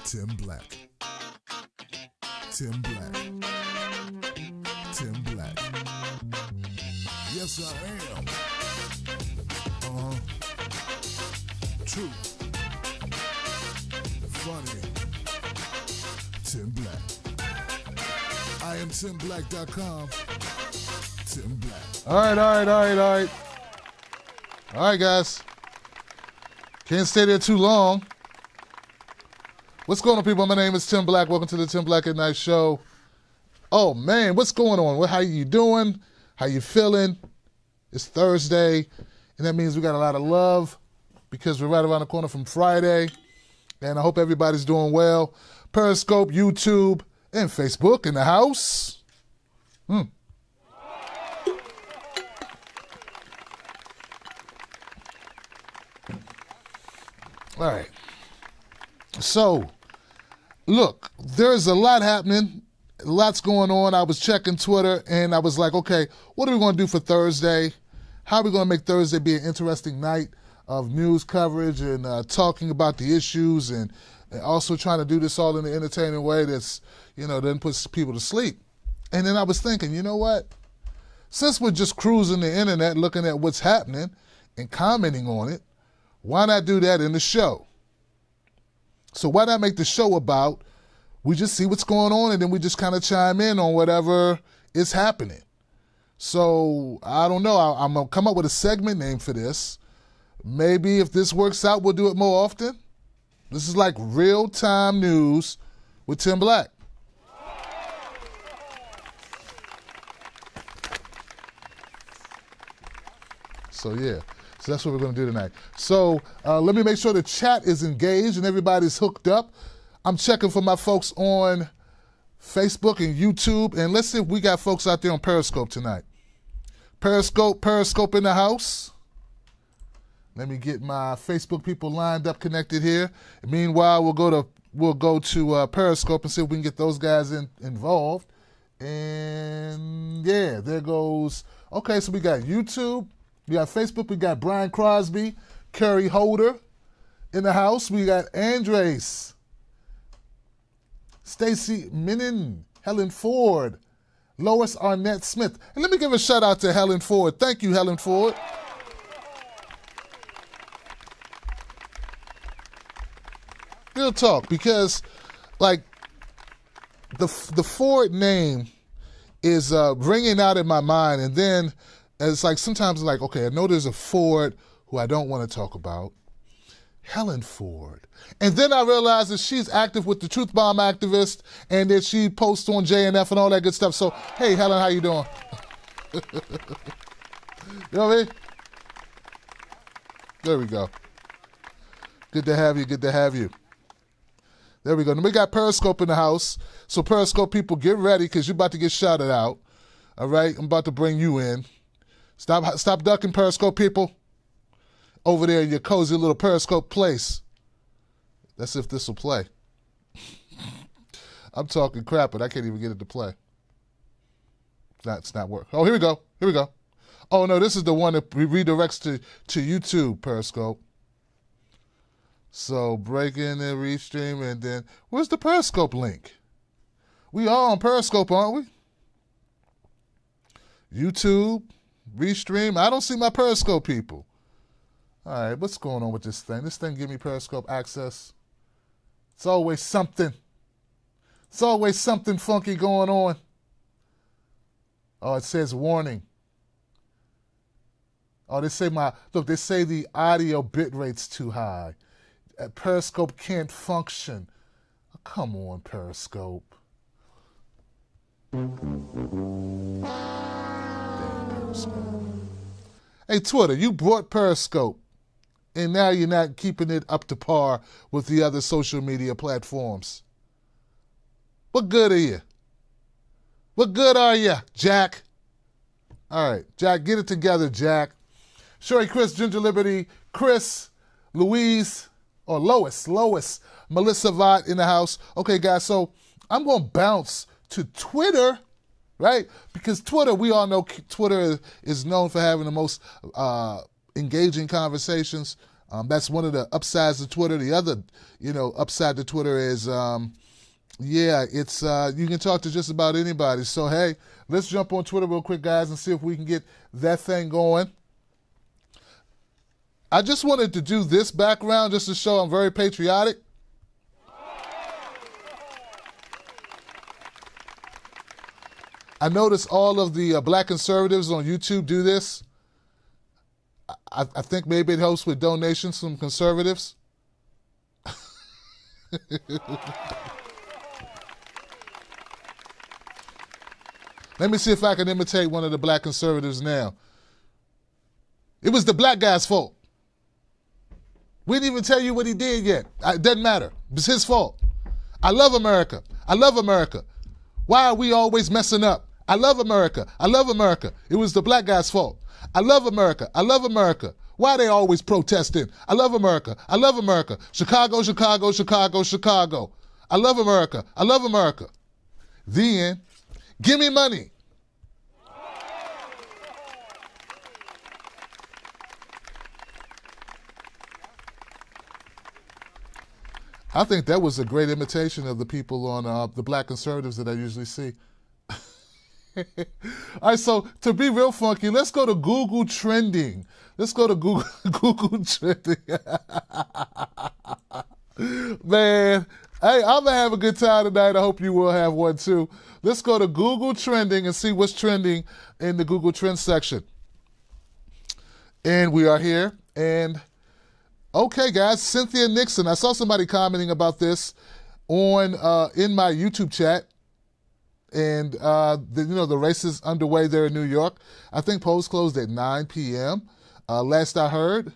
Tim Black. Tim Black. Tim Black. Yes, I am. True. Funny. Tim Black. I am TimBlack.com. Tim Black. All right. All right, guys. Can't stay there too long. What's going on, people? My name is Tim Black. Welcome to the Tim Black at Night show. Oh, man, what's going on? How you doing? How you feeling? It's Thursday, and that means we got a lot of love because we're right around the corner from Friday, and I hope everybody's doing well. Periscope, YouTube, and Facebook in the house. All right. So, look, there's a lot happening. Lots going on. I was checking Twitter, and I was like, okay, what are we going to do for Thursday? How are we going to make Thursday be an interesting night of news coverage and talking about the issues and also trying to do this all in an entertaining way that's, doesn't put people to sleep. And then I was thinking, you know what? Since we're just cruising the internet, looking at what's happening and commenting on it, why not do that in the show? So why not make the show about we just see what's going on and then we just kind of chime in on whatever is happening. So I don't know. I'm going to come up with a segment name for this. Maybe if this works out, we'll do it more often. This is like real-time news with Tim Black. So, yeah. So that's what we're going to do tonight. So let me make sure the chat is engaged and everybody's hooked up. I'm checking for my folks on Facebook and YouTube. And let's see if we got folks out there on Periscope tonight. Periscope in the house. Let me get my Facebook people lined up, connected here. And meanwhile, we'll go to Periscope and see if we can get those guys involved. And yeah, there goes. Okay, so we got YouTube. We got Facebook, we got Brian Crosby, Kerry Holder in the house. We got Andres, Stacy Minin, Helen Ford, Lois Arnett Smith. And let me give a shout out to Helen Ford. Thank you, Helen Ford. Real talk, because like the Ford name is ringing out in my mind, and then it's like sometimes like, okay, I know there's a Ford who I don't want to talk about. Helen Ford. And then I realized that she's active with the Truth Bomb activist and that she posts on JNF and all that good stuff. So, hey, Helen, how you doing? You know what I mean? There we go. Good to have you. Good to have you. There we go. And we got Periscope in the house. So Periscope people, get ready because you're about to get shouted out. All right? I'm about to bring you in. Stop ducking, Periscope people. Over there in your cozy little Periscope place. That's if this will play. I'm talking crap, but I can't even get it to play. It's not working. Oh, here we go. Oh, no, this is the one that redirects to YouTube, Periscope. So break in and restream, and then where's the Periscope link? We are on Periscope, aren't we? YouTube. Restream. I don't see my Periscope people. All right, what's going on with this thing? This thing give me Periscope access. It's always something. It's always something funky going on. Oh, it says warning. Oh, they say they say the audio bit rate's too high. Periscope can't function. Oh, come on, Periscope. Hey, Twitter, you brought Periscope, and now you're not keeping it up to par with the other social media platforms. What good are you? What good are you, Jack? All right, Jack, get it together, Jack. Sherry, Chris, Ginger Liberty, Chris, Louise, or Lois, Melissa Vaught in the house. Okay, guys, so I'm going to bounce to Twitter, right? Because Twitter, we all know Twitter is known for having the most engaging conversations That's one of the upsides of Twitter. The other, upside to Twitter is, it's you can talk to just about anybody. So, hey, let's jump on Twitter real quick, guys, and see if we can get that thing going. I just wanted to do this background just to show I'm very patriotic. I notice all of the black conservatives on YouTube do this. I think maybe it helps with donations from conservatives. Let me see if I can imitate one of the black conservatives now. It was the black guy's fault. We didn't even tell you what he did yet. It doesn't matter. It's his fault. I love America. I love America. Why are we always messing up? I love America. I love America. It was the black guy's fault. I love America. I love America. Why are they always protesting? I love America. I love America. Chicago, Chicago, Chicago, Chicago. I love America. I love America. The end. Give me money. I think that was a great imitation of the people on the black conservatives that I usually see. All right, so to be real funky, let's go to Google Trending. Let's go to Google Trending. Man, hey, I'm going to have a good time tonight. I hope you will have one too. Let's go to Google Trending and see what's trending in the Google Trends section. And we are here. And okay, guys, Cynthia Nixon. I saw somebody commenting about this on in my YouTube chat. And, the race is underway there in New York. I think polls closed at 9 p.m. Last I heard.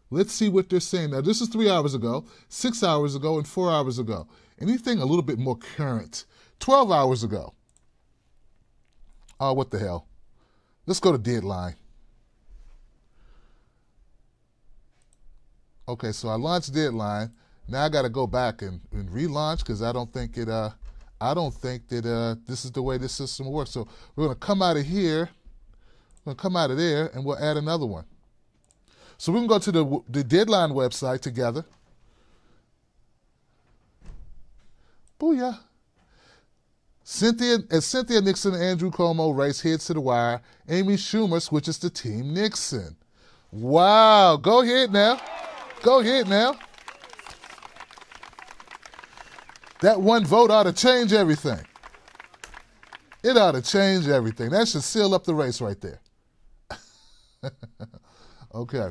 Let's see what they're saying. Now, this is 3 hours ago, 6 hours ago, and 4 hours ago. Anything a little bit more current. 12 hours ago. Oh, what the hell. Let's go to Deadline. Okay, so I launched Deadline. Now I got to go back and relaunch because I don't think that this is the way this system works. So we're going to come out of here, we're going to come out of there, and we'll add another one. So we can go to the Deadline website together. Booyah. Cynthia Nixon and Andrew Cuomo race heads to the wire. Amy Schumer switches to Team Nixon. Wow. Go ahead now. Go ahead now. That one vote ought to change everything. It ought to change everything. That should seal up the race right there. Okay.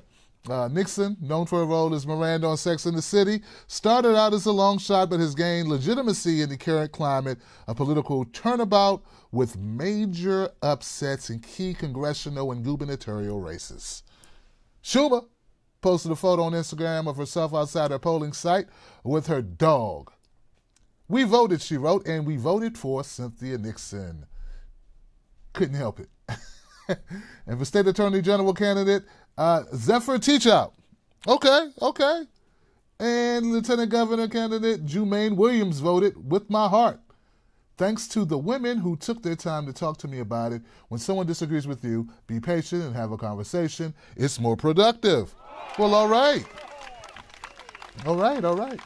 Nixon, known for a role as Miranda on Sex and the City, started out as a long shot but has gained legitimacy in the current climate of political turnabout with major upsets in key congressional and gubernatorial races. Schumer posted a photo on Instagram of herself outside her polling site with her dog. We voted, she wrote, and we voted for Cynthia Nixon. Couldn't help it. And for State Attorney General candidate, Zephyr Teachout. Okay. And Lieutenant Governor candidate Jumaine Williams voted with my heart. Thanks to the women who took their time to talk to me about it. When someone disagrees with you, be patient and have a conversation. It's more productive. Well, all right. All right.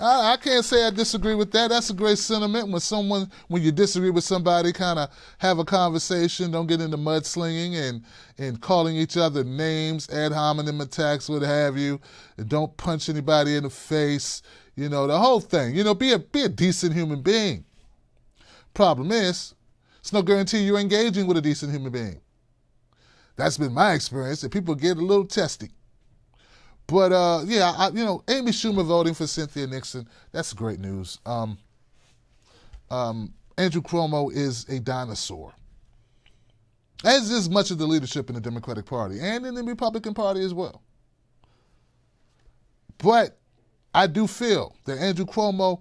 I can't say I disagree with that. That's a great sentiment. When you disagree with somebody, kind of have a conversation, don't get into mudslinging and calling each other names, ad hominem attacks, what have you, and don't punch anybody in the face, the whole thing. Be a decent human being. Problem is, it's no guarantee you're engaging with a decent human being. That's been my experience, that people get a little testy. But, Amy Schumer voting for Cynthia Nixon, that's great news. Andrew Cuomo is a dinosaur, as is much of the leadership in the Democratic Party and in the Republican Party as well. But I do feel that Andrew Cuomo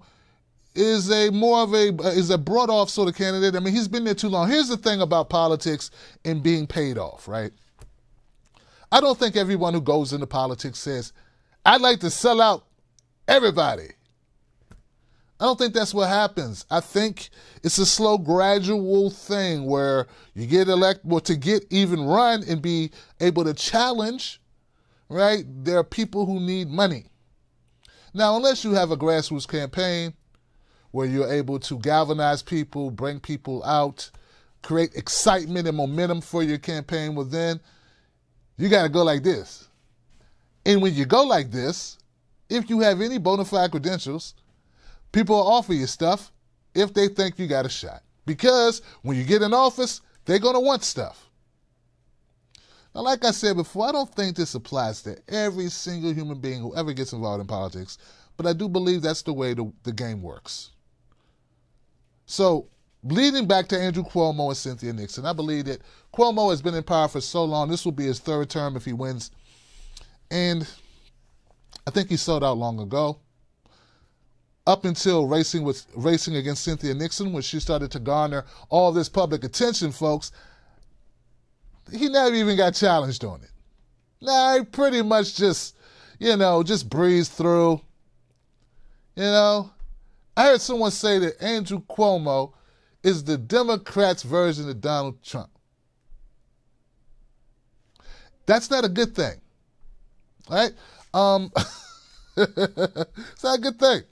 is a brought-off sort of candidate. I mean, he's been there too long. Here's the thing about politics and being paid off, right? I don't think everyone who goes into politics says, I'd like to sell out everybody. I don't think that's what happens. I think it's a slow, gradual thing where you get elected, well, to get even run and be able to challenge, right? There are people who need money. Now, unless you have a grassroots campaign where you're able to galvanize people, bring people out, create excitement and momentum for your campaign, well, then you got to go like this. And when you go like this, if you have any bona fide credentials, people will offer you stuff if they think you got a shot. Because when you get in office, they're going to want stuff. Now, like I said before, I don't think this applies to every single human being who ever gets involved in politics, but I do believe that's the way the game works. So, leading back to Andrew Cuomo and Cynthia Nixon, I believe that Cuomo has been in power for so long. This will be his third term if he wins. And I think he sold out long ago. Up until racing against Cynthia Nixon, when she started to garner all this public attention, folks, he never even got challenged on it. Nah, he pretty much just breezed through. I heard someone say that Andrew Cuomo is the Democrats' version of Donald Trump. That's not a good thing, right? It's not a good thing.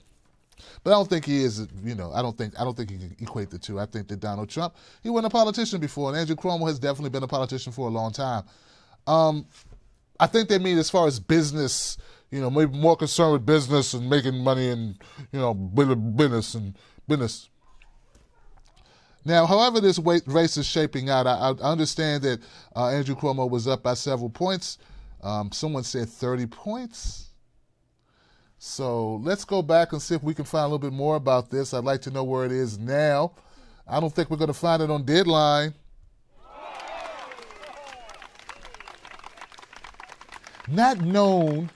But I don't think he is, I don't think you can equate the two. I think that Donald Trump, he wasn't a politician before, and Andrew Cuomo has definitely been a politician for a long time. I think they mean as far as business, maybe more concerned with business and making money and, business. Now, however this race is shaping out, I understand that Andrew Cuomo was up by several points. Someone said 30 points. So let's go back and see if we can find a little bit more about this. I'd like to know where it is now. I don't think we're going to find it on Deadline. Not known.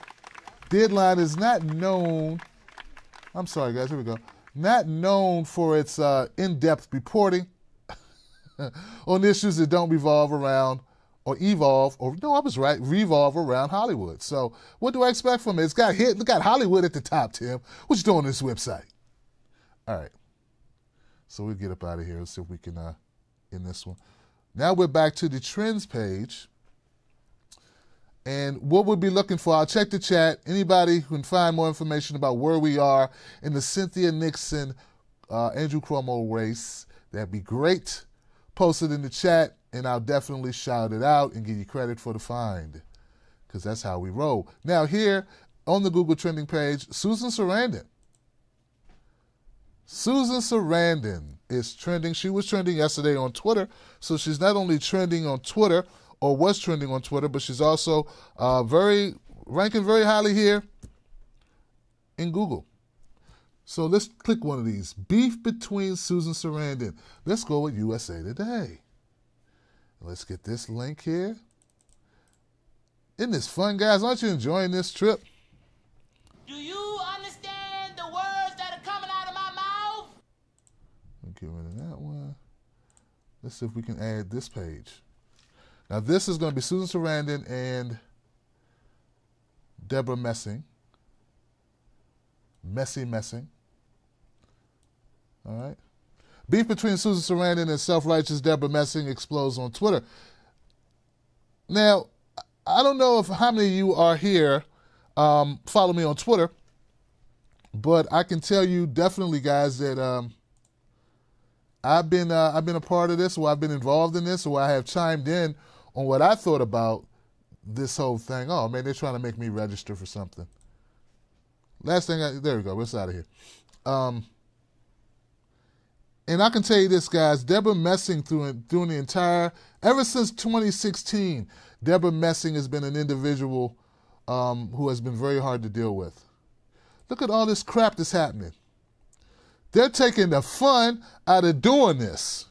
Deadline is not known. I'm sorry, guys. Here we go. Not known for its in-depth reporting on issues that don't revolve around revolve around Hollywood. So what do I expect from it? It's got Hollywood at the top, Tim. What you doing on this website? All right. So we'll get up out of here and see if we can end this one. Now we're back to the trends page. And what we'll be looking for, I'll check the chat. Anybody who can find more information about where we are in the Cynthia Nixon, Andrew Cuomo race, that'd be great. Post it in the chat, and I'll definitely shout it out and give you credit for the find, because that's how we roll. Now here on the Google trending page, Susan Sarandon. Susan Sarandon is trending. She was trending yesterday on Twitter, so she's not only trending on Twitter, or was trending on Twitter, but she's also ranking very highly here in Google. So let's click one of these. Beef between Susan Sarandon. Let's go with USA Today. Let's get this link here. Isn't this fun, guys? Aren't you enjoying this trip? Do you understand the words that are coming out of my mouth? I'll get rid of that one. Let's see if we can add this page. Now, this is going to be Susan Sarandon and Deborah Messing. Messing. All right. Beef between Susan Sarandon and self-righteous Deborah Messing explodes on Twitter. Now, I don't know how many of you are here, follow me on Twitter, but I can tell you definitely, guys, that I've been a part of this, or I've been involved in this, or I have chimed in on what I thought about this whole thing. Oh, man, they're trying to make me register for something. Last thing, there we go. We're out of here. And I can tell you this, guys, Deborah Messing during the entire, ever since 2016, Deborah Messing has been an individual who has been very hard to deal with. Look at all this crap that's happening. They're taking the fun out of doing this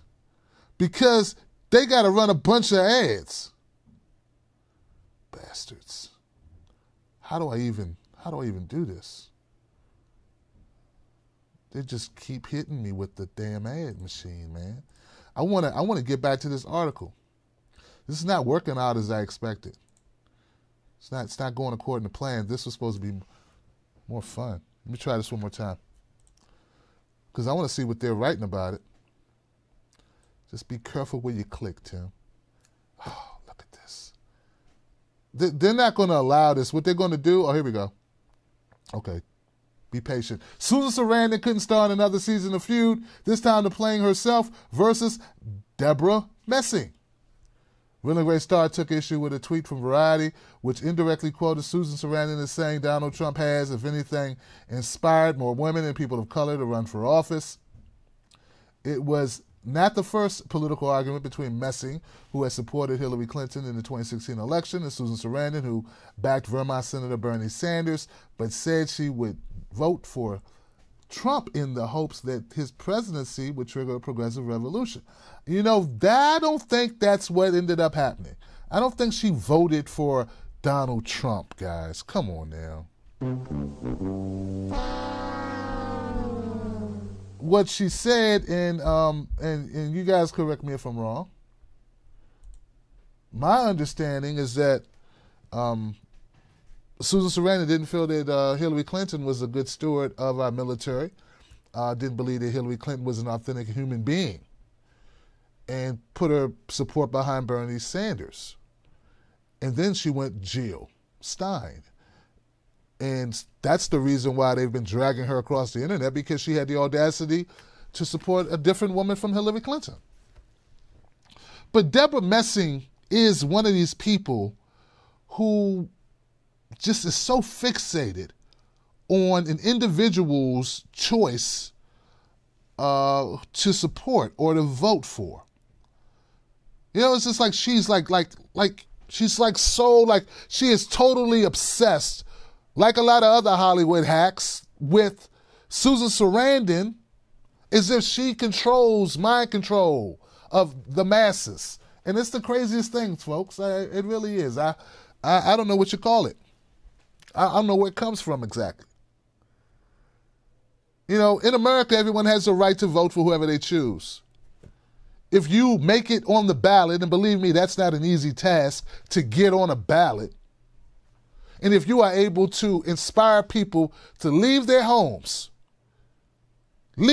because they got to run a bunch of ads. Bastards. How do I even do this? They just keep hitting me with the damn ad machine, man. I want to get back to this article. This is not working out as I expected. It's not going according to plan. This was supposed to be more fun. Let me try this one more time. because I want to see what they're writing about it. Just be careful where you click, Tim. Oh, look at this. They're not going to allow this. What they're going to do, oh, here we go. Okay, be patient. Susan Sarandon couldn't star in another season of Feud, this time to playing herself versus Deborah Messing. Will and Grace Starr took issue with a tweet from Variety, which indirectly quoted Susan Sarandon as saying Donald Trump has, if anything, inspired more women and people of color to run for office. It was not the first political argument between Messing, who had supported Hillary Clinton in the 2016 election, and Susan Sarandon, who backed Vermont Senator Bernie Sanders, but said she would vote for Trump in the hopes that his presidency would trigger a progressive revolution. You know, I don't think that's what ended up happening. I don't think she voted for Donald Trump, guys. Come on now. What she said, and you guys correct me if I'm wrong, my understanding is that Susan Sarandon didn't feel that Hillary Clinton was a good steward of our military, didn't believe that Hillary Clinton was an authentic human being, and put her support behind Bernie Sanders. And then she went Jill Stein. And that's the reason why they've been dragging her across the internet, because she had the audacity to support a different woman from Hillary Clinton. But Deborah Messing is one of these people who just is so fixated on an individual's choice to support or to vote for. You know, it's just like she's she is totally obsessed, like a lot of other Hollywood hacks, with Susan Sarandon, as if she controls mind control of the masses. And it's the craziest thing, folks. It really is. I don't know what you call it. I don't know where it comes from exactly. You know, in America, everyone has the right to vote for whoever they choose. If you make it on the ballot, and believe me, that's not an easy task to get on a ballot, and if you are able to inspire people to leave their homes with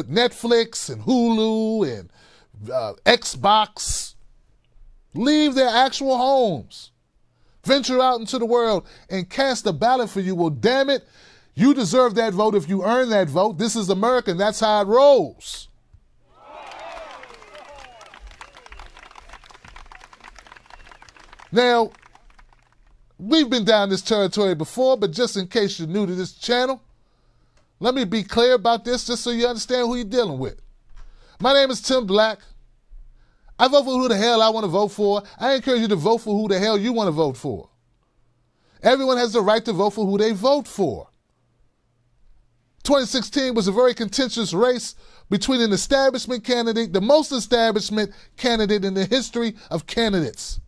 Netflix and Hulu and Xbox, leave their actual homes, venture out into the world and cast a ballot for you, well, damn it, you deserve that vote if you earn that vote. This is America, and that's how it rolls. Now, we've been down this territory before, but just in case you're new to this channel, let me be clear about this just so you understand who you're dealing with. My name is Tim Black. I vote for who the hell I want to vote for. I encourage you to vote for who the hell you want to vote for. Everyone has the right to vote for who they vote for. 2016 was a very contentious race between an establishment candidate, the most establishment candidate in the history of candidates.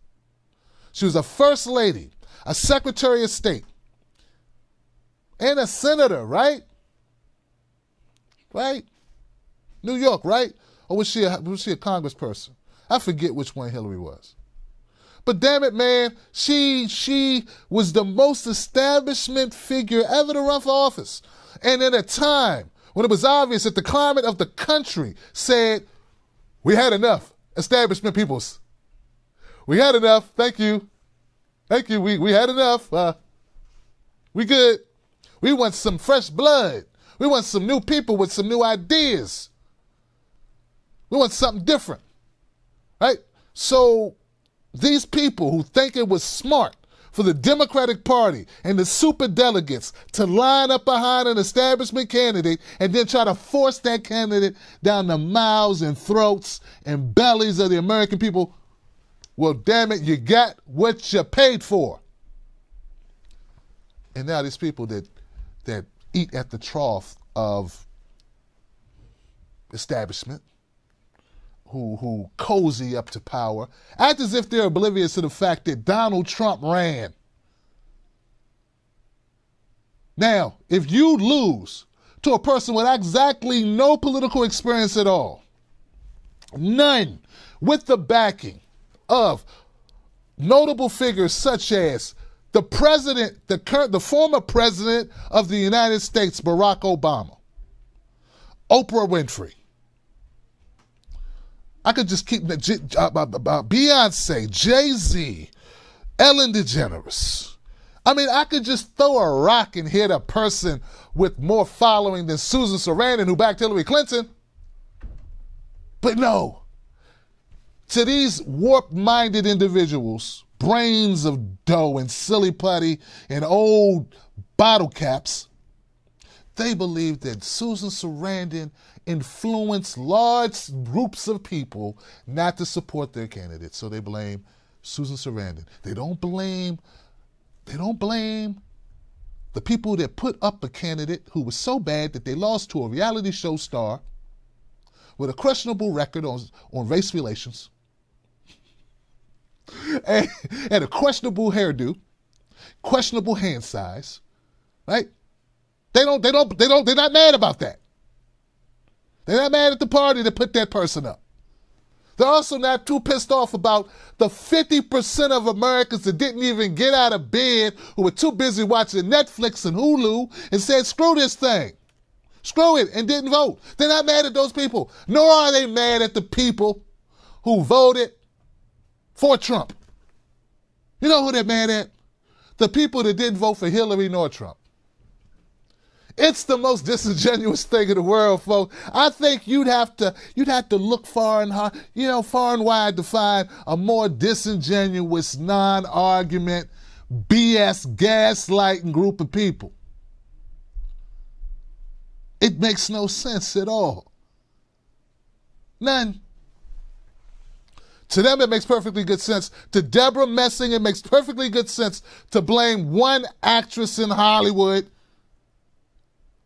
She was a first lady, a secretary of state, and a senator, right? Right? New York, right? Or was she a congressperson? I forget which one Hillary was. But damn it, man, she was the most establishment figure ever to run for office. And at a time when it was obvious that the climate of the country said, we had enough, establishment peoples. We had enough. Thank you. Thank you. We had enough. We good. We want some fresh blood. We want some new people with some new ideas. We want something different. Right? So these people who think it was smart for the Democratic Party and the superdelegates to line up behind an establishment candidate and then try to force that candidate down the mouths and throats and bellies of the American people, well, damn it, you got what you paid for. And now these people that eat at the trough of establishment, who cozy up to power, act as if they're oblivious to the fact that Donald Trump ran. Now, if you lose to a person with exactly no political experience at all, none, with the backing of notable figures such as the former president of the United States, Barack Obama, Oprah Winfrey. I could just keep Beyonce, Jay-Z, Ellen DeGeneres. I mean, I could just throw a rock and hit a person with more following than Susan Sarandon, who backed Hillary Clinton. But no. To these warped-minded individuals, brains of dough and silly putty and old bottle caps, they believe that Susan Sarandon influenced large groups of people not to support their candidate. So they blame Susan Sarandon. They don't blame the people that put up a candidate who was so bad that they lost to a reality show star with a questionable record on race relations and a questionable hairdo, questionable hand size, right? They're not mad about that. They're not mad at the party that put that person up. They're also not too pissed off about the 50% of Americans that didn't even get out of bed, who were too busy watching Netflix and Hulu and said, screw this thing. Screw it, and didn't vote. They're not mad at those people. Nor are they mad at the people who voted for Trump. You know who they're mad at? The people that didn't vote for Hillary nor Trump. It's the most disingenuous thing in the world, folks. I think you'd have to look far and hard, far and wide to find a more disingenuous, non-argument, BS gaslighting group of people. It makes no sense at all. None. To them, it makes perfectly good sense. To Deborah Messing, it makes perfectly good sense to blame one actress in Hollywood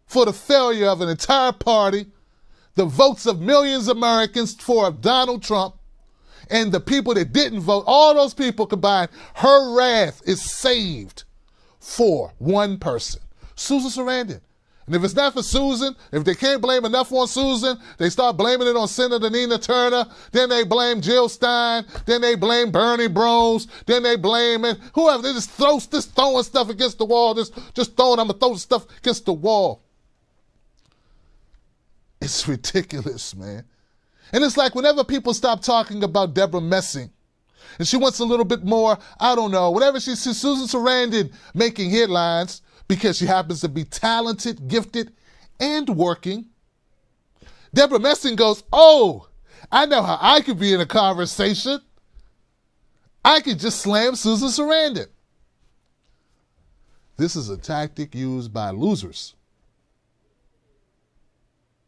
for the failure of an entire party, the votes of millions of Americans for Donald Trump, and the people that didn't vote, all those people combined, her wrath is saved for one person, Susan Sarandon. And if it's not for Susan, if they can't blame enough on Susan, they start blaming it on Senator Nina Turner, then they blame Jill Stein, then they blame Bernie Bros, then they blame it, whoever. They just throwing stuff against the wall, I'm going to throw stuff against the wall. It's ridiculous, man. And it's like whenever people stop talking about Deborah Messing, and she wants a little bit more, I don't know, whatever she sees Susan Sarandon making headlines because she happens to be talented, gifted, and working, Deborah Messing goes, oh, I know how I could be in a conversation. I could just slam Susan Sarandon. This is a tactic used by losers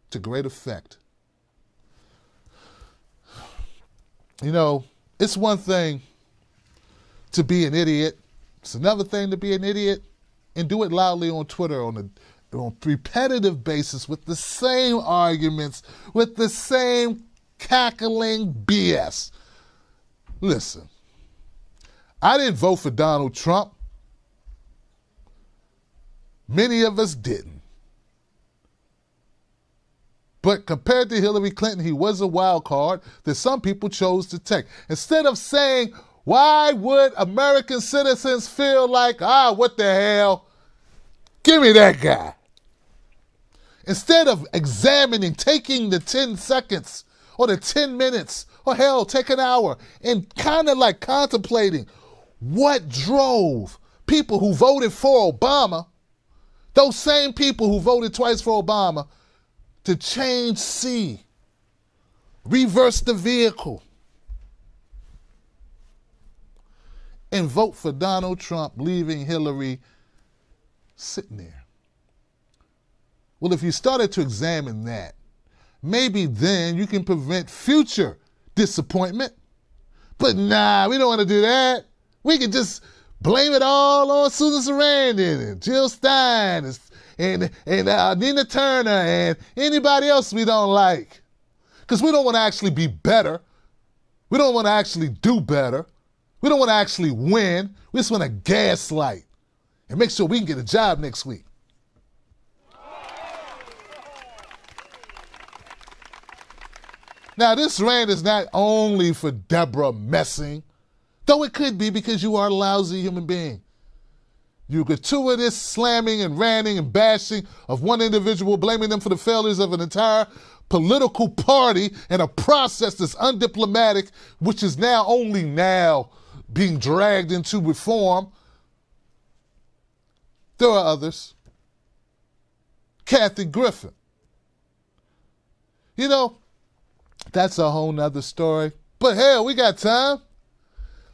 to great effect. It's one thing to be an idiot. It's another thing to be an idiot and do it loudly on Twitter on a repetitive basis with the same arguments, with the same cackling BS. Listen, I didn't vote for Donald Trump. Many of us didn't. But compared to Hillary Clinton, he was a wild card that some people chose to take. Instead of saying, why would American citizens feel like, what the hell? Give me that guy. Instead of examining, taking the 10 seconds or the 10 minutes, or hell, take an hour, and kind of like contemplating what drove people who voted for Obama, those same people who voted twice for Obama, to change C, reverse the vehicle, and vote for Donald Trump, leaving Hillary sitting there. Well, if you started to examine that, maybe then you can prevent future disappointment. But nah, we don't want to do that. We can just blame it all on Susan Sarandon and Jill Stein and Nina Turner and anybody else we don't like. Because we don't want to actually be better. We don't want to actually do better. We don't want to actually win. We just want to gaslight and make sure we can get a job next week. Now, this rant is not only for Deborah Messing, though it could be because you are a lousy human being. Your gratuitous slamming and ranting and bashing of one individual, blaming them for the failures of an entire political party and a process that's undiplomatic, which is only now being dragged into reform. There are others. Kathy Griffin. You know, that's a whole nother story. But hell, we got time.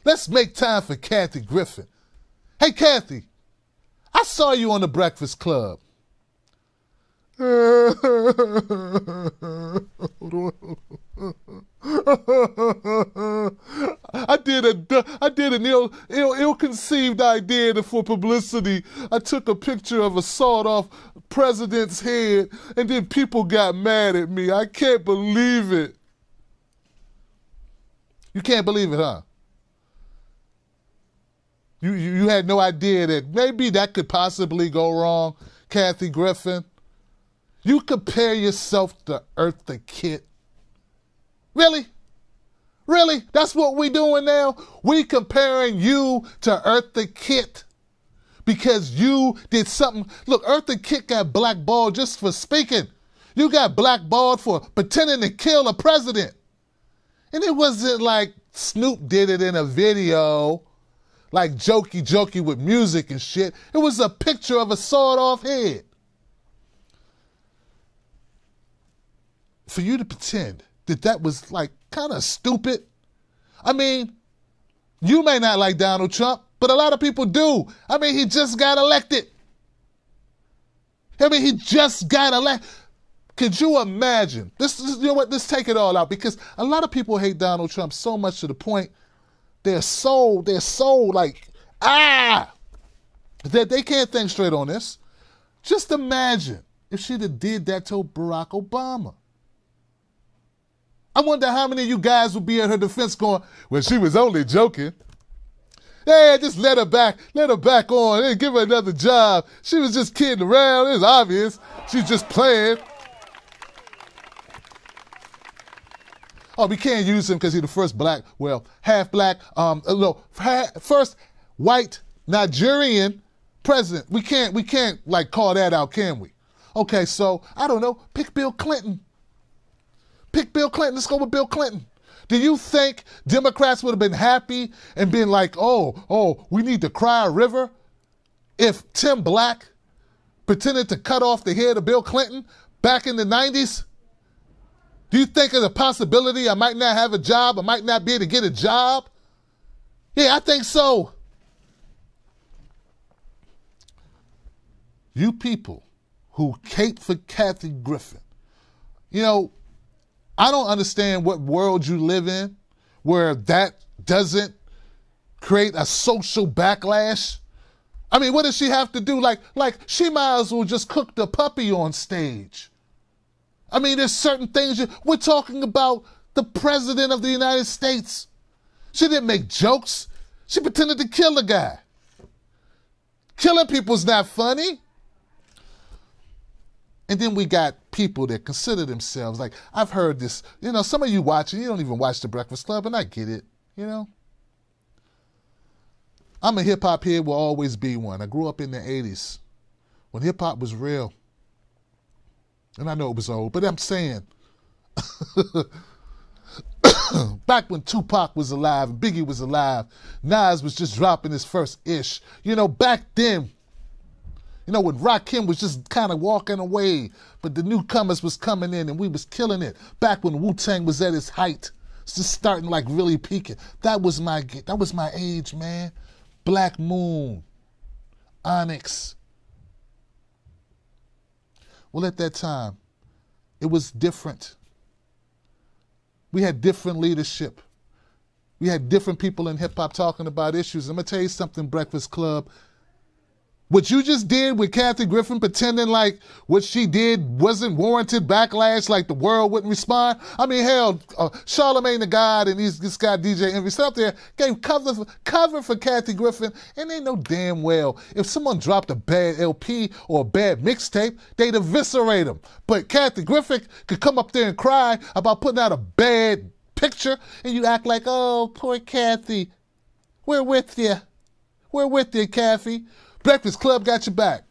Let's make time for Kathy Griffin. Hey, Kathy, I saw you on the Breakfast Club. I did an ill-conceived idea for publicity. I took a picture of a sawed-off president's head, and then people got mad at me. I can't believe it. You can't believe it, huh? You had no idea that maybe that could possibly go wrong, Kathy Griffin. You compare yourself to Eartha Kitt. Really? Really? That's what we doing now? We comparing you to Eartha Kitt because you did something. Look, Eartha Kitt got blackballed just for speaking. You got blackballed for pretending to kill a president. And it wasn't like Snoop did it in a video, like jokey with music and shit. It was a picture of a sawed-off head. For you to pretend that was like kind of stupid. I mean, you may not like Donald Trump, but a lot of people do. I mean, he just got elected. He just got elected. Could you imagine? You know what? Let's take it all out because a lot of people hate Donald Trump so much to the point they're so like, that they can't think straight on this. Just imagine if she'd have did that to Barack Obama. I wonder how many of you guys would be at her defense going, well, she was only joking. Yeah, just let her back on and give her another job. She was just kidding around. It's obvious. She's just playing. Oh, we can't use him because he's the first half black, first white Nigerian president. We can't like call that out, can we? Okay, so I don't know. Pick Bill Clinton. Pick Bill Clinton. Let's go with Bill Clinton. Do you think Democrats would have been happy and been like, oh, we need to cry a river if Tim Black pretended to cut off the head of Bill Clinton back in the 90s? Do you think there's a possibility I might not have a job? I might not be able to get a job? Yeah, I think so. You people who cape for Kathy Griffin, you know, I don't understand what world you live in where that doesn't create a social backlash. I mean, what does she have to do? Like she might as well just cook the puppy on stage. I mean, there's certain things. We're talking about the president of the United States. She didn't make jokes. She pretended to kill a guy. Killing people's not funny. And then we got people that consider themselves, like, I've heard this, you know, some of you watching, you don't even watch The Breakfast Club, and I get it, you know. I'm a hip-hop head, will always be one. I grew up in the 80s when hip-hop was real. And I know it was old, but I'm saying, back when Tupac was alive and Biggie was alive, Nas was just dropping his first ish. You know, back then, you know, when Rakim was just kind of walking away, but the newcomers was coming in and we was killing it. Back when Wu-Tang was at its height, it's just starting like really peaking. That was my age, man. Black Moon, Onyx. Well, at that time, it was different. We had different leadership. We had different people in hip-hop talking about issues. I'm going to tell you something, Breakfast Club. What you just did with Kathy Griffin, pretending like what she did wasn't warranted backlash, like the world wouldn't respond. I mean, hell, Charlamagne the God and this guy DJ Envy sat up there, gave cover for Kathy Griffin, and they know damn well if someone dropped a bad LP or a bad mixtape, they'd eviscerate them. But Kathy Griffin could come up there and cry about putting out a bad picture, and you act like, oh, poor Kathy. We're with you. We're with you, Kathy. Breakfast Club got your back.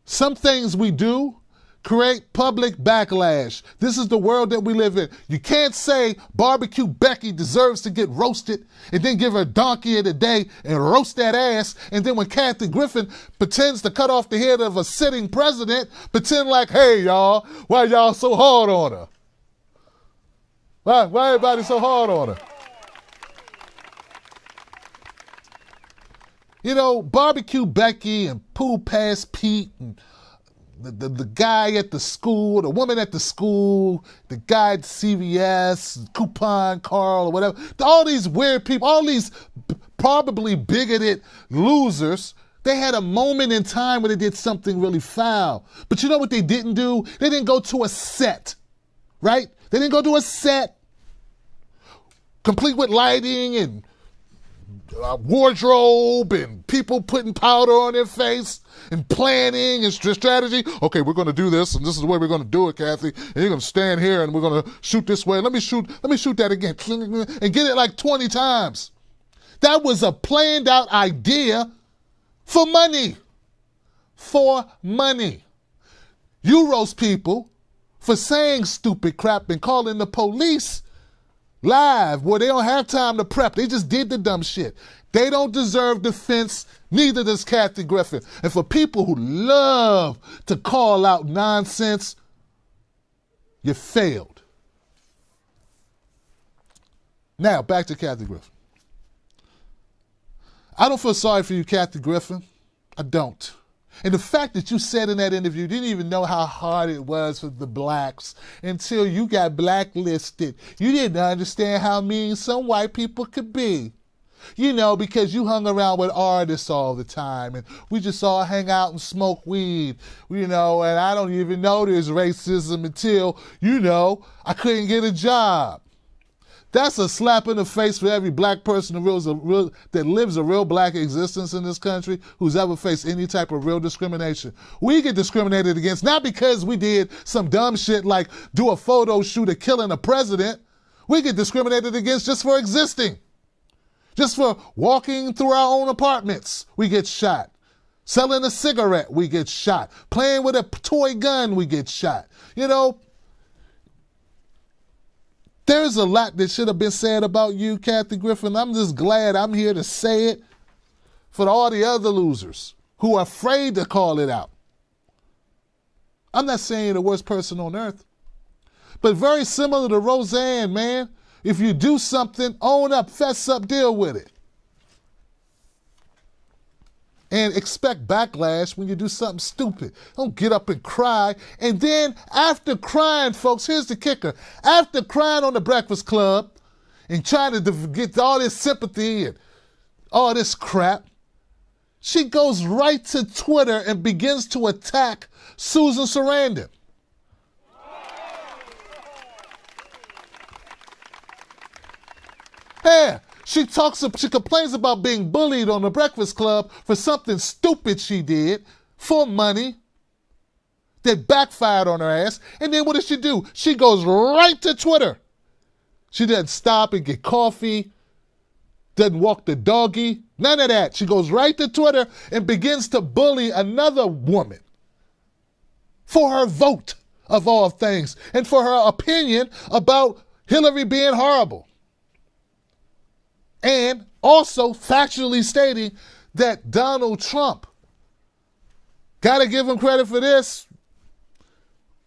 Some things we do create public backlash. This is the world that we live in. You can't say Barbecue Becky deserves to get roasted and then give her donkey of the day and roast that ass. And then when Kathy Griffin pretends to cut off the head of a sitting president, pretend like, hey, y'all, why y'all so hard on her? Why everybody so hard on her? You know, Barbecue Becky and Pool Pass Pete and the guy at the school, the woman at the school, the guy at CVS, Coupon Carl or whatever, all these weird people, all these probably bigoted losers, they had a moment in time where they did something really foul. But you know what they didn't do? They didn't go to a set, right? They didn't go to a set complete with lighting and wardrobe and people putting powder on their face and planning and strategy. Okay, we're going to do this, and this is the way we're going to do it, Kathy. And you're going to stand here, and we're going to shoot this way. Let me shoot that again, and get it like 20 times. That was a planned out idea for money. For money. You roast people for saying stupid crap and calling the police live where they don't have time to prep. They just did the dumb shit. They don't deserve defense, neither does Kathy Griffin. And for people who love to call out nonsense, you failed. Now, back to Kathy Griffin. I don't feel sorry for you, Kathy Griffin. I don't. And the fact that you said in that interview you didn't even know how hard it was for the blacks until you got blacklisted. You didn't understand how mean some white people could be. You know, because you hung around with artists all the time and we just all hang out and smoke weed, you know, and I don't even know there's racism until, you know, I couldn't get a job. That's a slap in the face for every black person that lives a real black existence in this country who's ever faced any type of real discrimination. We get discriminated against not because we did some dumb shit like do a photo shoot of killing a president. We get discriminated against just for existing. Just for walking through our own apartments, we get shot. Selling a cigarette, we get shot. Playing with a toy gun, we get shot. You know, there's a lot that should have been said about you, Kathy Griffin. I'm just glad I'm here to say it for all the other losers who are afraid to call it out. I'm not saying you're the worst person on earth, but very similar to Roseanne, man. If you do something, own up, fess up, deal with it. And expect backlash when you do something stupid. Don't get up and cry. And then after crying, folks, here's the kicker. After crying on the Breakfast Club and trying to get all this sympathy and all this crap, she goes right to Twitter and begins to attack Susan Sarandon. Yeah, she complains about being bullied on the Breakfast Club for something stupid she did for money that backfired on her ass. And then what does she do? She goes right to Twitter. She doesn't stop and get coffee, doesn't walk the doggy, none of that. She goes right to Twitter and begins to bully another woman for her vote, of all things, and for her opinion about Hillary being horrible. And also factually stating that Donald Trump, gotta give him credit for this,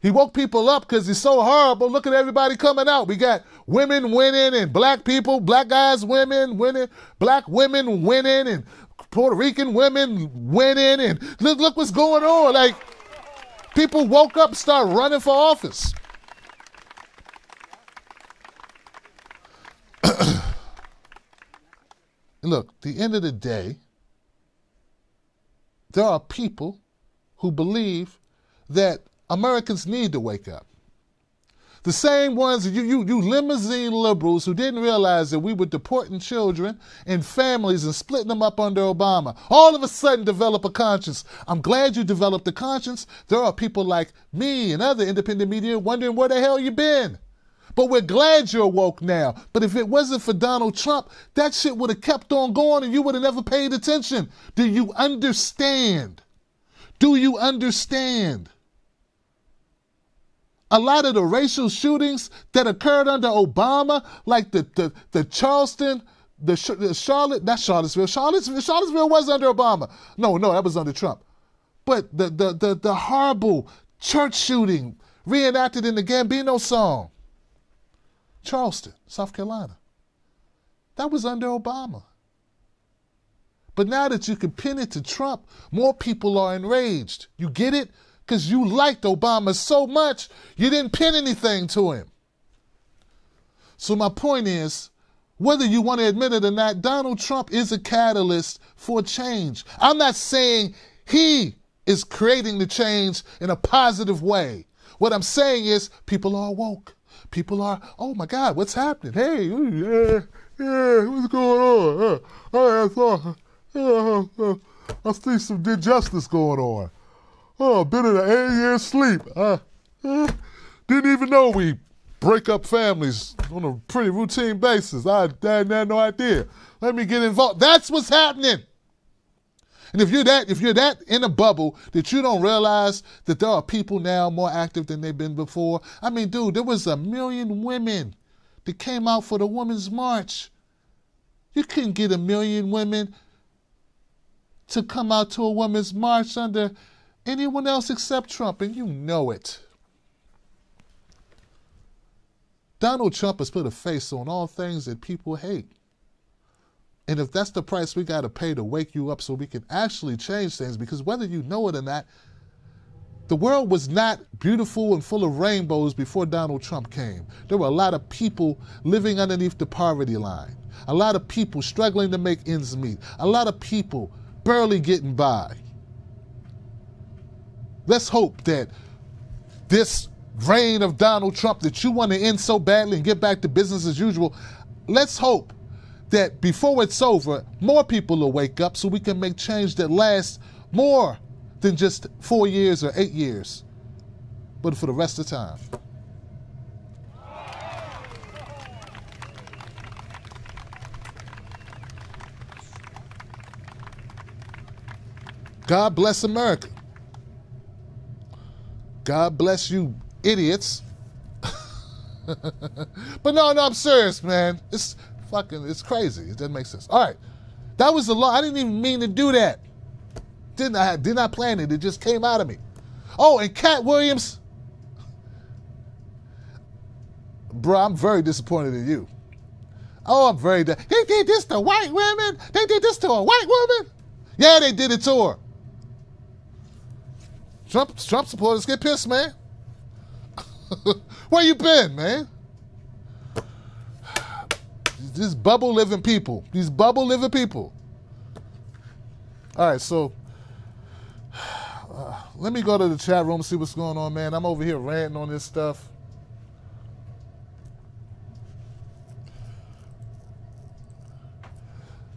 he woke people up because he's so horrible. Look at everybody coming out. We got women winning and black people, black guys women winning, black women winning and Puerto Rican women winning. And look what's going on. Like, people woke up and started running for office. Look, at the end of the day, there are people who believe that Americans need to wake up. The same ones, you limousine liberals who didn't realize that we were deporting children and families and splitting them up under Obama, all of a sudden develop a conscience. I'm glad you developed a conscience. There are people like me and other independent media wondering where the hell you been. But we're glad you're woke now. But if it wasn't for Donald Trump, that shit would have kept on going and you would have never paid attention. Do you understand? Do you understand? A lot of the racial shootings that occurred under Obama, like the Charleston, the Charlotte, not Charlottesville. Charlottesville was under Obama. No, that was under Trump. But the horrible church shooting reenacted in the Gambino song, Charleston, South Carolina, that was under Obama. But now that you can pin it to Trump, more people are enraged. You get it? Because you liked Obama so much, you didn't pin anything to him. So my point is, whether you want to admit it or not, Donald Trump is a catalyst for change. I'm not saying he is creating the change in a positive way. What I'm saying is people are woke. People are, oh my God, what's happening? Hey, what's going on? I see some injustice going on. Oh, been in an 8-year sleep. Didn't even know we break up families on a pretty routine basis. I had no idea. Let me get involved. That's what's happening. And if you're that in a bubble that you don't realize that there are people now more active than they've been before. I mean, dude, there was 1 million women that came out for the Women's March. You couldn't get 1 million women to come out to a Women's March under anyone else except Trump, and you know it. Donald Trump has put a face on all things that people hate. And if that's the price we got to pay to wake you up so we can actually change things, because whether you know it or not, the world was not beautiful and full of rainbows before Donald Trump came. There were a lot of people living underneath the poverty line, a lot of people struggling to make ends meet, a lot of people barely getting by. Let's hope that this reign of Donald Trump that you want to end so badly and get back to business as usual, let's hope that before it's over, more people will wake up so we can make change that lasts more than just 4 years or 8 years, but for the rest of the time. God bless America. God bless you idiots. But no, I'm serious, man. It's crazy. It doesn't make sense. All right. That was the law. I didn't even mean to do that. Did not plan it. It just came out of me. Oh, and Cat Williams. Bro, I'm very disappointed in you. Oh, I'm very... They did this to white women. They did this to a white woman. Yeah, they did it to her. Trump supporters get pissed, man. Where you been, man? These bubble living people. These bubble living people. All right, so let me go to the chat room and see what's going on, man. I'm over here ranting on this stuff.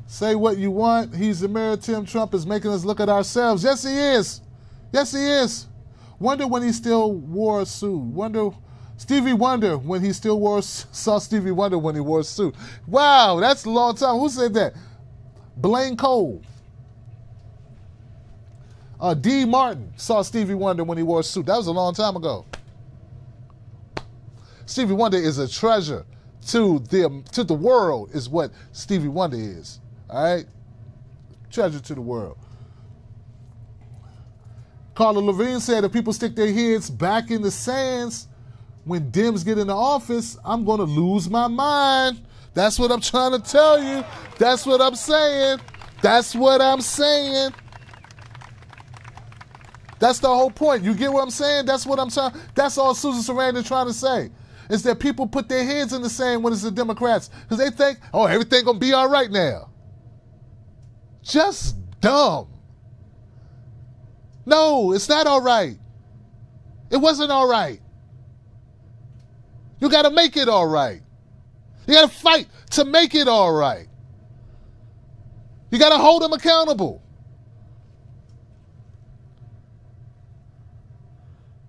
Say what you want. He's the mayor. Tim Trump is making us look at ourselves. Yes, he is. Yes, he is. Wonder when he still wore a suit. Stevie Wonder when he still saw Stevie Wonder when he wore a suit. Wow, that's a long time. Who said that? Blaine Cole. D. Martin saw Stevie Wonder when he wore a suit. That was a long time ago. Stevie Wonder is a treasure to the world, is what Stevie Wonder is. All right? Treasure to the world. Carla Levine said if people stick their heads back in the sands when Dems get into office, I'm going to lose my mind. That's what I'm trying to tell you. That's what I'm saying. That's what I'm saying. That's the whole point. You get what I'm saying? That's what I'm trying. That's all Susan Sarandon trying to say. Is that people put their heads in the sand when it's the Democrats because they think, oh, everything going to be all right now. Just dumb. No, it's not all right. It wasn't all right. You got to make it all right. You got to fight to make it all right. You got to hold them accountable.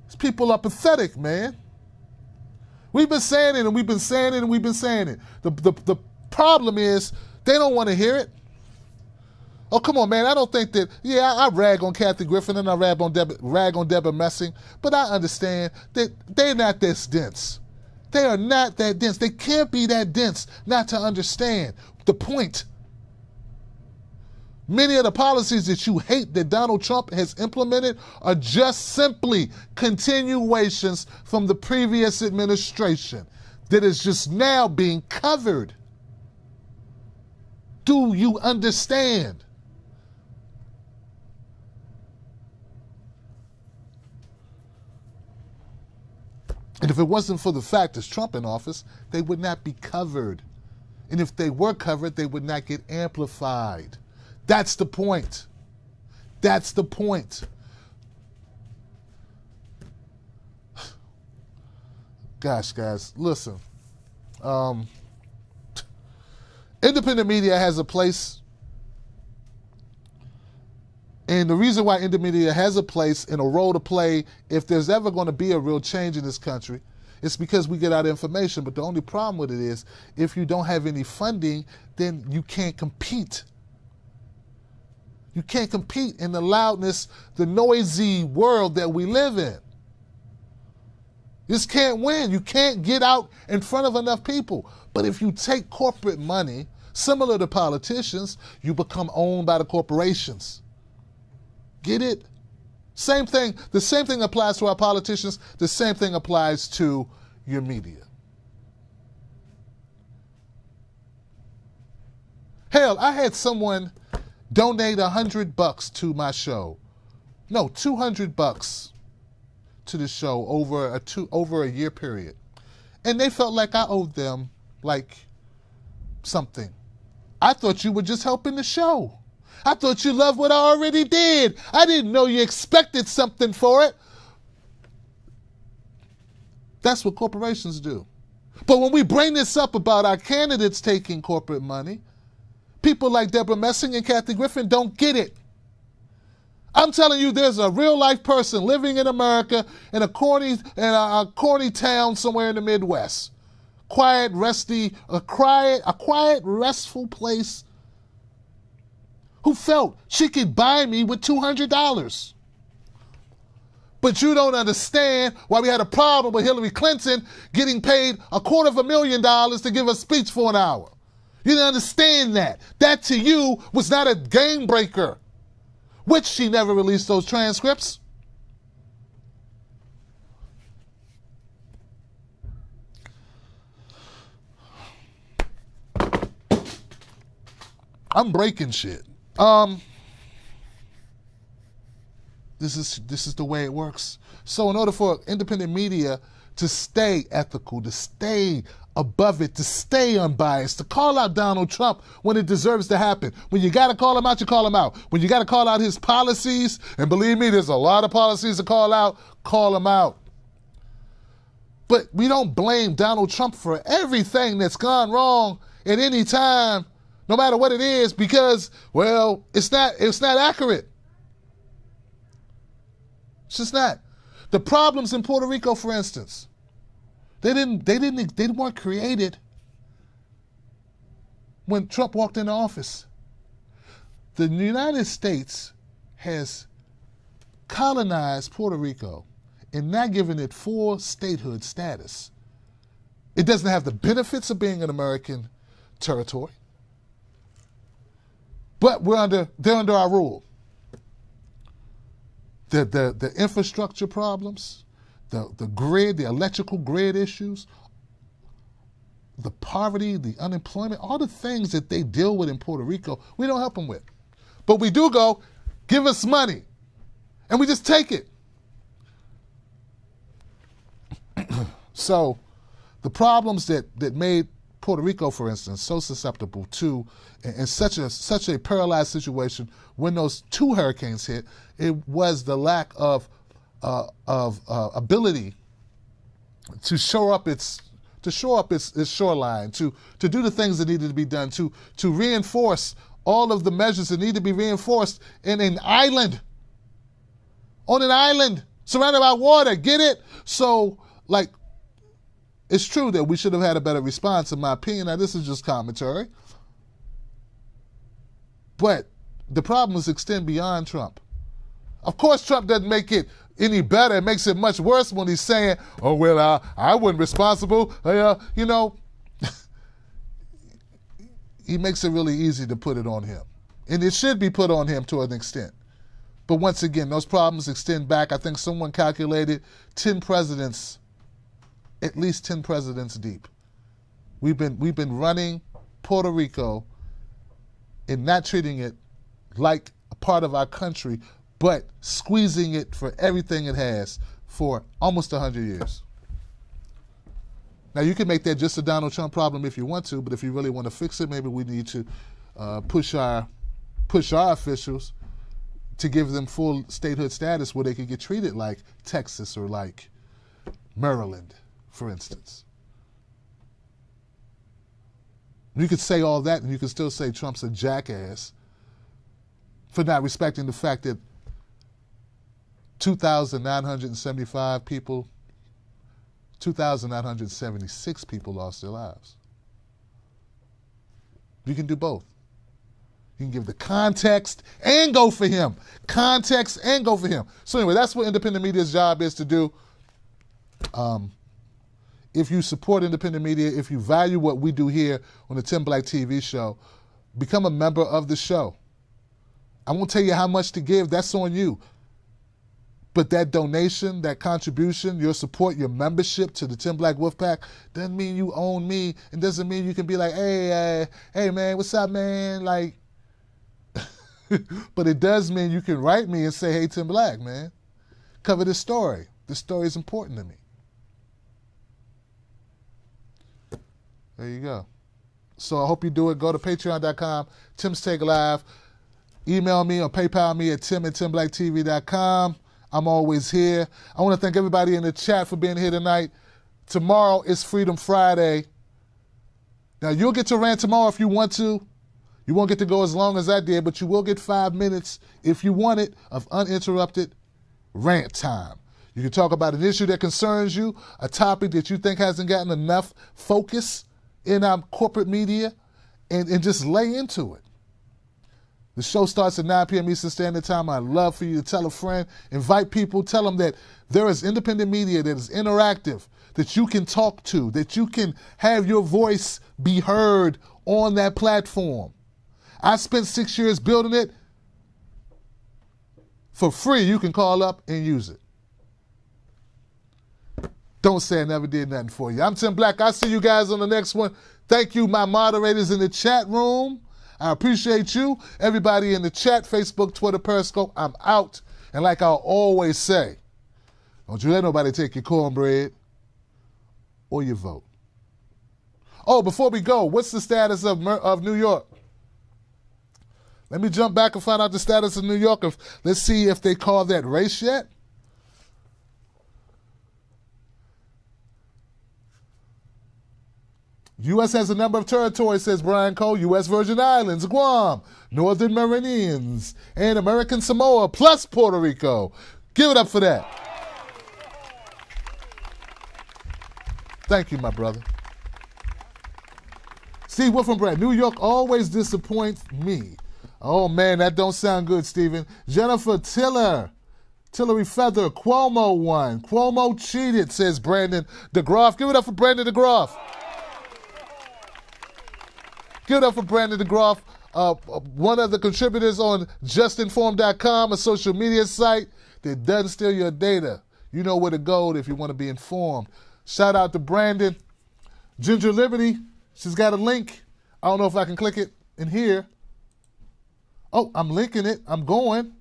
These people are pathetic, man. We've been saying it and we've been saying it and we've been saying it. The problem is they don't want to hear it. Oh, come on, man. I don't think that, yeah, I rag on Kathy Griffin and I rag on Deborah Messing, but I understand that they're not this dense. They are not that dense. They can't be that dense not to understand the point. Many of the policies that you hate that Donald Trump has implemented are just simply continuations from the previous administration that is just now being covered. Do you understand? And if it wasn't for the fact that Trump in office, they would not be covered. And if they were covered, they would not get amplified. That's the point. That's the point. Gosh, guys, listen. Independent media has a place. And the reason why independent media has a place and a role to play, if there's ever going to be a real change in this country, it's because we get out information. But the only problem with it is, if you don't have any funding, then you can't compete. You can't compete in the loudness, the noisy world that we live in. You just can't win. You can't get out in front of enough people. But if you take corporate money, similar to politicians, you become owned by the corporations. Get it? Same thing. The same thing applies to our politicians. The same thing applies to your media. Hell, I had someone donate $100 to my show. No, $200 to the show over a year period. And they felt like I owed them like something. I thought you were just helping the show. I thought you loved what I already did. I didn't know you expected something for it. That's what corporations do. But when we bring this up about our candidates taking corporate money, people like Deborah Messing and Kathy Griffin don't get it. I'm telling you, there's a real life person living in America in a corny town somewhere in the Midwest. Quiet, restful place, who felt she could buy me with $200. But you don't understand why we had a problem with Hillary Clinton getting paid $250,000 to give a speech for an hour. You didn't understand that. That to you was not a game breaker, which she never released those transcripts. I'm breaking shit. This is the way it works. So in order for independent media to stay ethical, to stay above it, to stay unbiased, to call out Donald Trump when it deserves to happen. When you got to call him out, you call him out. When you got to call out his policies, and believe me, there's a lot of policies to call out, call him out. But we don't blame Donald Trump for everything that's gone wrong at any time, no matter what it is, because, well, it's not accurate. It's just not. The problems in Puerto Rico, for instance, they weren't created when Trump walked into office. The United States has colonized Puerto Rico and not given it full statehood status. It doesn't have the benefits of being an American territory, but they're under our rule. The infrastructure problems, the grid, the electrical grid issues, the poverty, the unemployment, all the things that they deal with in Puerto Rico, we don't help them with. But we do go, give us money, and we just take it. So the problems that made Puerto Rico, for instance, so susceptible to, in such a paralyzed situation when those two hurricanes hit, it was the lack of ability to shore up its shoreline, to do the things that needed to be done, to reinforce all of the measures that need to be reinforced in an island, on an island surrounded by water. Get it? So, like, It's true that we should have had a better response, in my opinion. Now, this is just commentary. But the problems extend beyond Trump. Of course, Trump doesn't make it any better. It makes it much worse when he's saying, oh, well, I wasn't responsible. You know, he makes it really easy to put it on him. And it should be put on him to an extent. But once again, those problems extend back. I think someone calculated 10 presidents, at least 10 presidents deep. We've been running Puerto Rico and not treating it like a part of our country, but squeezing it for everything it has for almost 100 years. Now, you can make that just a Donald Trump problem if you want to, but if you really want to fix it, maybe we need to push our officials to give them full statehood status where they can get treated like Texas or like Maryland, for instance. You could say all that and you could still say Trump's a jackass for not respecting the fact that 2,975 people, 2,976 people lost their lives. You can do both. You can give the context and go for him. Context and go for him. So anyway, that's what independent media's job is to do. If you support independent media, if you value what we do here on the Tim Black TV show, become a member of the show. I won't tell you how much to give. That's on you. But that donation, that contribution, your support, your membership to the Tim Black Wolfpack doesn't mean you own me. It doesn't mean you can be like, hey man, what's up, man? Like, but it does mean you can write me and say, hey, Tim Black, man, cover this story. This story is important to me. There you go. So I hope you do it. Go to patreon.com, Tim's Take Live. Email me or PayPal me at tim@timblacktv.com. I'm always here. I want to thank everybody in the chat for being here tonight. Tomorrow is Freedom Friday. Now, you'll get to rant tomorrow if you want to. You won't get to go as long as I did, but you will get 5 minutes, if you want it, of uninterrupted rant time. You can talk about an issue that concerns you, a topic that you think hasn't gotten enough focus in our corporate media, and just lay into it. The show starts at 9 p.m. Eastern Standard Time. I'd love for you to tell a friend, invite people, tell them that there is independent media that is interactive, that you can talk to, that you can have your voice be heard on that platform. I spent 6 years building it. For free, you can call up and use it. Don't say I never did nothing for you. I'm Tim Black. I'll see you guys on the next one. Thank you, my moderators in the chat room. I appreciate you. Everybody in the chat, Facebook, Twitter, Periscope, I'm out. And like I always say, don't you let nobody take your cornbread or your vote. Oh, before we go, what's the status of New York? Let me jump back and find out the status of New York. Let's see if they call that race yet. U.S. has a number of territories, says Brian Cole. U.S. Virgin Islands, Guam, Northern Marianians, and American Samoa, plus Puerto Rico. Give it up for that. Thank you, my brother. Steve Wolfenbrand, New York always disappoints me. Oh, man, that don't sound good, Stephen. Jennifer Tillery Feather, Cuomo won. Cuomo cheated, says Brandon DeGroff. Give it up for Brandon DeGroff. Give it up for Brandon DeGroff, one of the contributors on justinformed.com, a social media site that doesn't steal your data. You know where to go if you want to be informed. Shout out to Brandon. Ginger Liberty, she's got a link. I don't know if I can click it in here. Oh, I'm linking it. I'm going.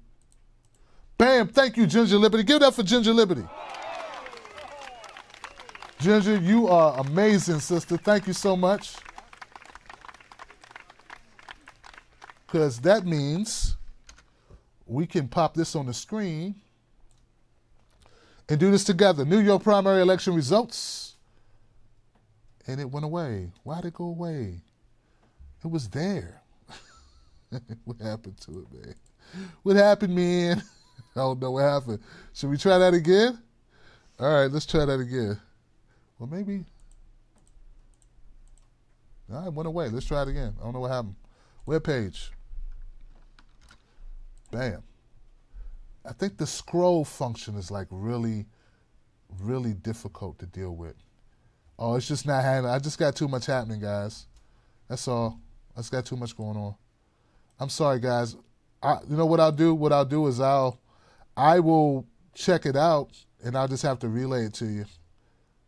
Bam, thank you, Ginger Liberty. Give it up for Ginger Liberty. Ginger, you are amazing, sister. Thank you so much. Because that means we can pop this on the screen and do this together. New York primary election results. And it went away. Why'd it go away? It was there. What happened to it, man? What happened, man? I don't know what happened. Should we try that again? All right, let's try that again. Well, maybe All right, went away. Let's try it again. I don't know what happened. Web page. Bam. I think the scroll function is like really, really difficult to deal with. Oh, it's just not handling. I just got too much happening, guys. That's all. I just got too much going on. I'm sorry, guys. You know what I'll do? What I'll do is I will check it out, and I'll just have to relay it to you,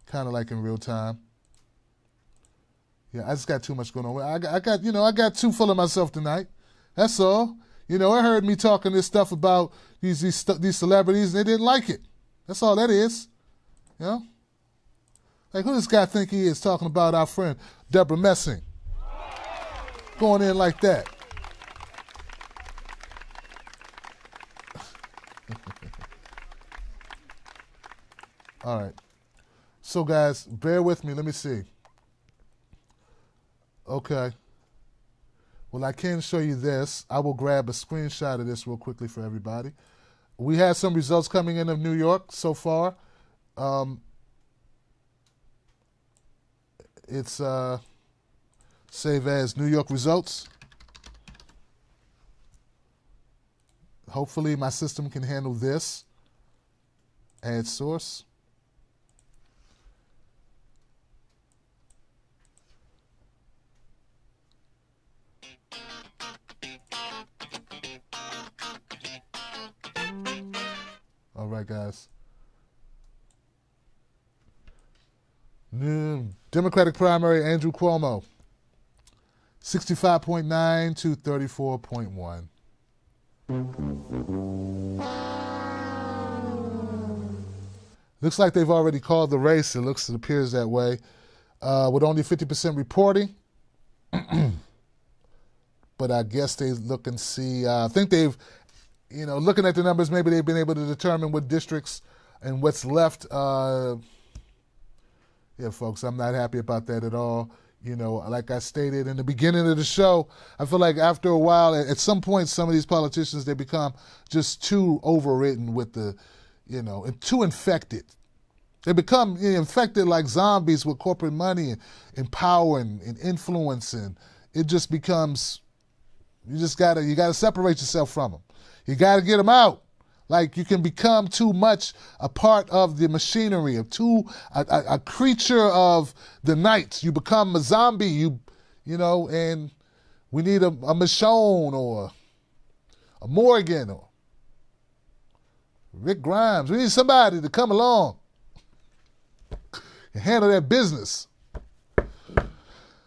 kind of like in real time. Yeah, I just got too much going on. I got too full of myself tonight. That's all. I heard me talking this stuff about these celebrities, and they didn't like it. That's all that is. Like, who does this guy think he is talking about our friend Deborah Messing? Going in like that. All right. So, guys, bear with me. Let me see. Okay. Well, I can show you this. I will grab a screenshot of this real quickly for everybody. We had some results coming in of New York so far. It's save as New York results. Hopefully my system can handle this. Add source. All right, guys. New Democratic primary, Andrew Cuomo, 65.9 to 34.1. Looks like they've already called the race. It appears that way, with only 50% reporting. But I guess they look and see. I think they've, looking at the numbers, maybe they've been able to determine what districts and what's left. Yeah, folks, I'm not happy about that at all. Like I stated in the beginning of the show, I feel like after a while, at some point, some of these politicians, they become just too overridden with and too infected. They become infected like zombies with corporate money and power and influence, and it just becomes, you gotta separate yourself from them. You gotta get them out. Like, you can become too much a part of the machinery, a creature of the night. You become a zombie, and we need a Michonne or a Morgan or Rick Grimes. We need somebody to come along and handle that business.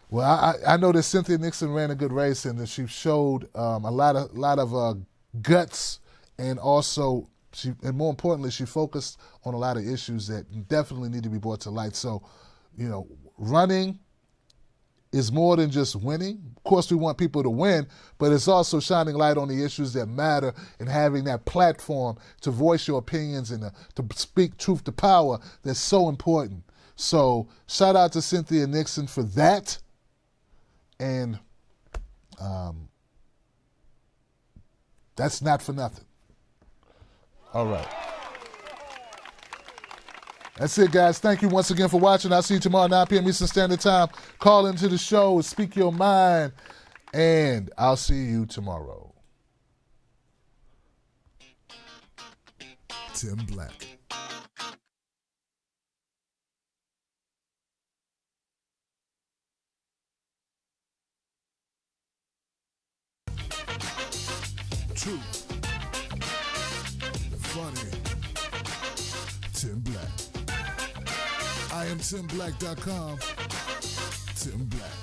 Well, I know that Cynthia Nixon ran a good race, and that she showed a lot of guts. And also, and more importantly, she focused on a lot of issues that definitely need to be brought to light. So, running is more than just winning. Of course, we want people to win, but it's also shining light on the issues that matter and having that platform to voice your opinions and to speak truth to power that's so important. So, shout out to Cynthia Nixon for that. And that's not for nothing. All right. That's it, guys. Thank you once again for watching. I'll see you tomorrow, 9 p.m. Eastern Standard Time. Call into the show, speak your mind, and I'll see you tomorrow. Tim Black. True. Funny. Tim Black. I am TimBlack.com. Tim Black.